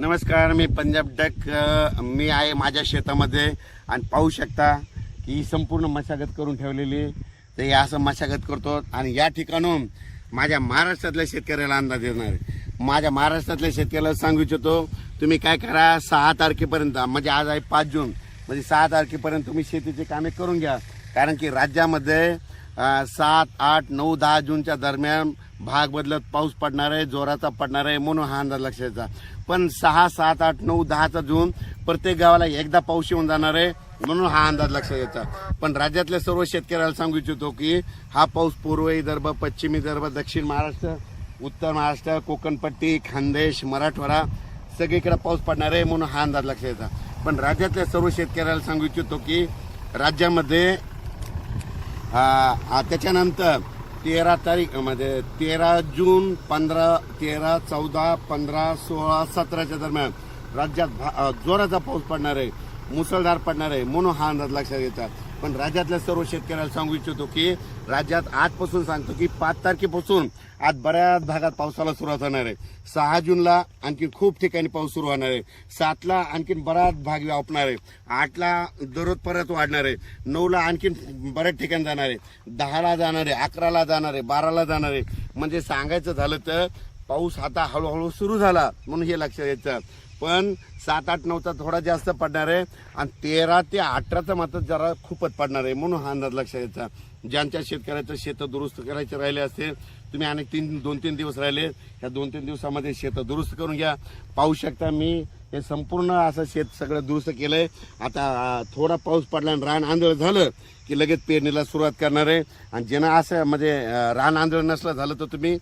नमस्कार, मी पंजाब डक. मी आहे माझ्या शेतामध्ये आणि पाहू शकता की ही संपूर्ण मशागत करून ठेवलेली. तर हे असं मशागत करतो आणि या ठिकाणून माझ्या महाराष्ट्रातल्या शेतकऱ्याला अंदाज देणार आहे. माझ्या महाराष्ट्रातल्या शेतकऱ्याला सांगू इच्छितो, तुम्ही काय करा, 6 तारखेपर्यंत, म्हणजे आज आहे 5 जून, म्हणजे 6 तारखेपर्यंत तुम्ही शेतीची कामे करून घ्या. कारण की राज्यामध्ये 7, 8, 9, 10 जूनच्या दरम्यान भाग बदलत पाऊस पडणार आहे, जोराचा पडणार आहे, म्हणून हा अंदाज लक्षात. पण 6, 7, 8, 9, 10 जून प्रत्येक गावाला एकदा पाऊस येऊन जाणार आहे, म्हणून हा अंदाज लक्षात यायचा. पण राज्यातल्या सर्व शेतकऱ्याला सांगू इच्छितो की हा पाऊस पूर्व विदर्भ, पश्चिम विदर्भ, दक्षिण महाराष्ट्र, उत्तर महाराष्ट्र, कोकणपट्टी, खानदेश, मराठवाडा सगळीकडे पाऊस पडणार आहे, म्हणून हा अंदाज लक्षात यायचा. पण राज्यातल्या सर्व शेतकऱ्याला सांगू इच्छितो की राज्यामध्ये त्याच्यानंतर 13 तारीख म्हणजे 13 जून, 15, 13, 14, 15, 16, 17च्या दरम्यान राज्यात जोराचा पाऊस पडणार आहे, मुसळधार पडणार आहे, म्हणून हा अंदाज लक्षात घ्यायचा. पण राज्यातल्या सर्व शेतकऱ्याला सांगू इच्छितो की राज्यात आजपासून सांगतो की 5 तारखेपासून आज बऱ्याच भागात पावसाला सुरुवात होणार आहे. 6 जूनला आणखी खूप ठिकाणी पाऊस सुरू होणार आहे. 7ला आणखीन बराच भाग व्यापणार आहे. 8ला दररोज परत वाढणार आहे. 9ला आणखीन बऱ्याच ठिकाणी जाणार आहे. 10ला जाणार आहे, 11ला जाणार आहे, 12ला जाणार आहे. म्हणजे सांगायचं झालं तर पाऊस आता हळूहळू सुरू झाला, म्हणून हे लक्षात घ्यायचं. पण 7, 8, 9चा थोडा जास्त पडणार आहे आणि 13 ते 18चा मात्र जरा खूपच पडणार आहे, म्हणून हा अंदाज लक्षात घ्यायचा. ज्यांच्या शेतकऱ्याचं शेतं दुरुस्त करायचे राहिले असते, तुम्ही अनेक 2-3 दिवस राहिले, या 2-3 दिवसामध्ये शेतं दुरुस्त करून घ्या. पाहू शकता मी हे संपूर्ण असं शेत सगळं दुरुस्त केलंय. आता थोडा पाऊस पडला आणि रान आंधळ झालं की लगेच पेरणीला सुरुवात करणार आहे. आणि ज्यांना असं म्हणजे रान आंधळ नसलं झालं तर तुम्ही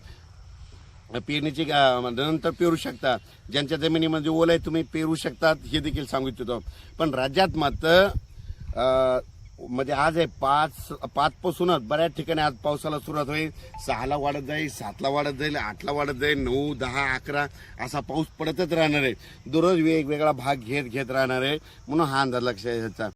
पेरणीची नंतर पेरू शकता. ज्यांच्या जमिनीमध्ये ओल आहे तुम्ही पेरू शकतात, हे देखील सांगू इच्छितो. पण राज्यात मात्र म्हणजे आज आहे 5 पासूनच बऱ्याच ठिकाणी आज पावसाला सुरुवात होईल. 6ला वाढत जाईल, 7ला वाढत जाईल, 8ला वाढत जाईल, 9, 10, 11 असा पाऊस पडतच राहणार आहे. दररोज वेगवेगळा भाग घेत राहणार आहे, म्हणून हा अंदाज लक्षात घ्यायचा.